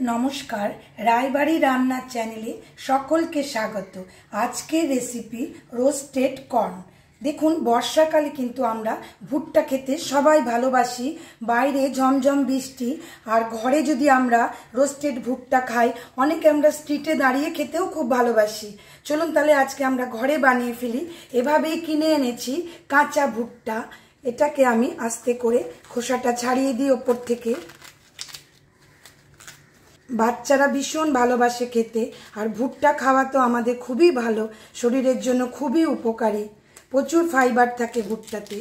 নমস্কার, রায়বাড়ি রান্নার চ্যানেলে সকলকে স্বাগত। আজকের রেসিপি রোস্টেড কর্ন। দেখুন, বর্ষাকালে কিন্তু আমরা ভুট্টা খেতে সবাই ভালোবাসি। বাইরে ঝমঝম বৃষ্টি আর ঘরে যদি আমরা রোস্টেড ভুট্টা খাই, অনেকে আমরা স্ট্রিটে দাঁড়িয়ে খেতেও খুব ভালোবাসি। চলুন তাহলে আজকে আমরা ঘরে বানিয়ে ফেলি। এভাবেই কিনে এনেছি কাঁচা ভুট্টা। এটাকে আমি আস্তে করে খোসাটা ছাড়িয়ে দিই ওপর থেকে। বাচ্চারা ভীষণ ভালোবাসে খেতে, আর ভুট্টা খাওয়া তো আমাদের খুবই ভালো, শরীরের জন্য খুবই উপকারী। প্রচুর ফাইবার থাকে ভুট্টাতে।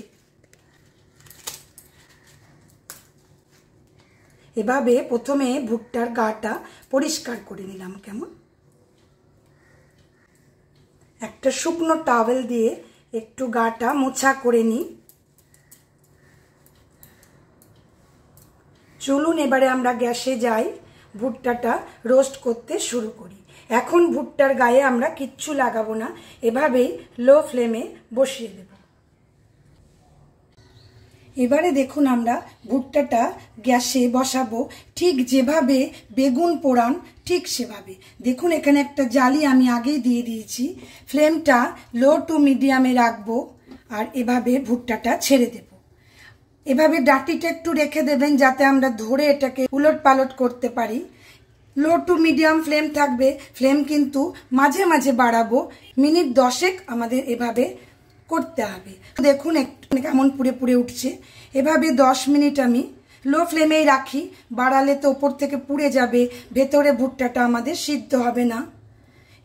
এভাবে প্রথমে ভুট্টার গাটা পরিষ্কার করে নিলাম। কেমন একটা শুকনো টাওয়েল দিয়ে একটু গাটা মোছা করে নিই। চলুন এবারে আমরা গ্যাসে যাই, ভুট্টাটা রোস্ট করতে শুরু করি। এখন ভুট্টার গায়ে আমরা কিচ্ছু লাগাবো না, এভাবেই লো ফ্লেমে বসিয়ে দেব। এবারে দেখুন, আমরা ভুট্টাটা গ্যাসে বসাবো ঠিক যেভাবে বেগুন পোড়ান ঠিক সেভাবে। দেখুন, এখানে একটা জালি আমি আগেই দিয়ে দিয়েছি। ফ্লেমটা লো টু মিডিয়ামে রাখবো আর এভাবে ভুট্টাটা ছেড়ে দেব। এভাবে ডাটিটা একটু রেখে দেবেন যাতে আমরা ধরে এটাকে উলট পালট করতে পারি। লো টু মিডিয়াম ফ্লেম থাকবে। ফ্লেম কিন্তু মাঝে মাঝে বাড়াবো। মিনিট 10 আমাদের এভাবে করতে হবে। দেখুন একটু কেমন পুড়ে পুড়ে উঠছে। এভাবে 10 মিনিট আমি লো ফ্লেমেই রাখি। বাড়ালে তো ওপর থেকে পুড়ে যাবে, ভেতরে ভুট্টাটা আমাদের সিদ্ধ হবে না।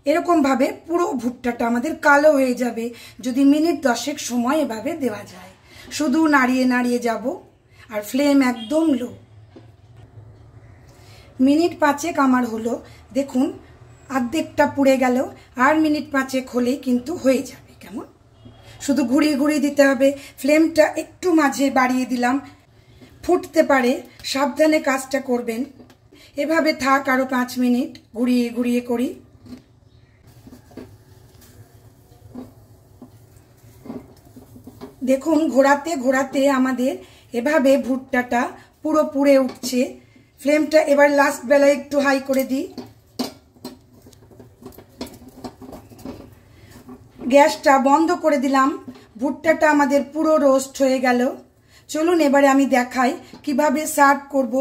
এরকমভাবে পুরো ভুট্টাটা আমাদের কালো হয়ে যাবে যদি মিনিট 10 সময় এভাবে দেওয়া যায়। শুধু নাড়িয়ে নাড়িয়ে যাব, আর ফ্লেম একদম লো। মিনিট 5 আমার হলো। দেখুন, অর্ধেকটা পুড়ে গেল। আর মিনিট 5 হলেই কিন্তু হয়ে যাবে। কেমন শুধু ঘুরিয়ে ঘুরিয়ে দিতে হবে। ফ্লেমটা একটু মাঝে বাড়িয়ে দিলাম, ফুটতে পারে, সাবধানে কাজটা করবেন। এভাবে থাক আরো 5 মিনিট, ঘুরিয়ে ঘুরিয়ে করি। দেখুন, ঘোরাতে ঘোরাতে আমাদের এভাবে ভুট্টাটা পুরো পুড়ে উঠছে। ফ্লেমটা এবার লাস্ট বেলায় একটু হাই করে দিই। গ্যাসটা বন্ধ করে দিলাম। ভুট্টাটা আমাদের পুরো রোস্ট হয়ে গেল। চলুন এবারে আমি দেখাই কিভাবে সার্ভ করব।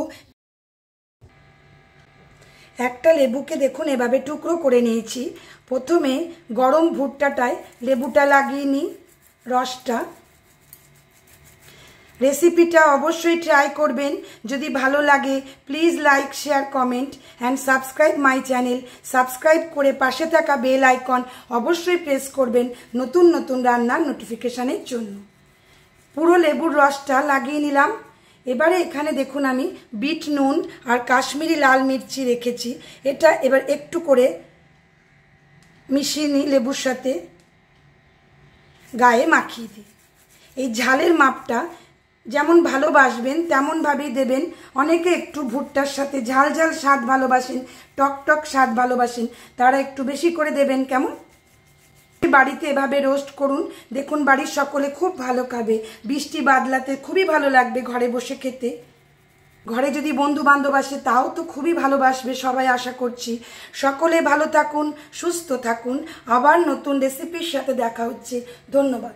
একটা লেবুকে দেখুন এভাবে টুকরো করে নিয়েছি। প্রথমে গরম ভুট্টাটায় লেবুটা লাগিয়ে নিই, রসটা। রেসিপিটা অবশ্যই ট্রাই করবেন। যদি ভালো লাগে please like, share, comment and subscribe my channel. Subscribe করে পাশে থাকা বেল আইকন অবশ্যই প্রেস করবেন নতুন নতুন রান্নার নোটিফিকেশানের জন্য। পুরো লেবুর রসটা লাগিয়ে নিলাম। এবারে এখানে দেখুন আমি বিট নুন আর কাশ্মীরি লাল মির্চি রেখেছি। এটা এবার একটু করে মিশিয়ে নিই, লেবুর সাথে গায়ে মাখিয়ে দিই। এই ঝালের মাপটা যেমন ভালোবাসবেন তেমনভাবেই দেবেন। অনেকে একটু ভুট্টার সাথে ঝাল ঝাল স্বাদ ভালোবাসেন, টক টক স্বাদ ভালোবাসেন, তারা একটু বেশি করে দেবেন। কেমন বাড়িতে এভাবে রোস্ট করুন। দেখুন, বাড়ির সকলে খুব ভালো খাবে। বৃষ্টি বাদলাতে খুবই ভালো লাগবে ঘরে বসে খেতে। ঘরে যদি বন্ধু বান্ধব আসে তাও তো খুবই ভালোবাসবে সবাই, আশা করছি। সকলে ভালো থাকুন, সুস্থ থাকুন। আবার নতুন রেসিপির সাথে দেখা হচ্ছে। ধন্যবাদ।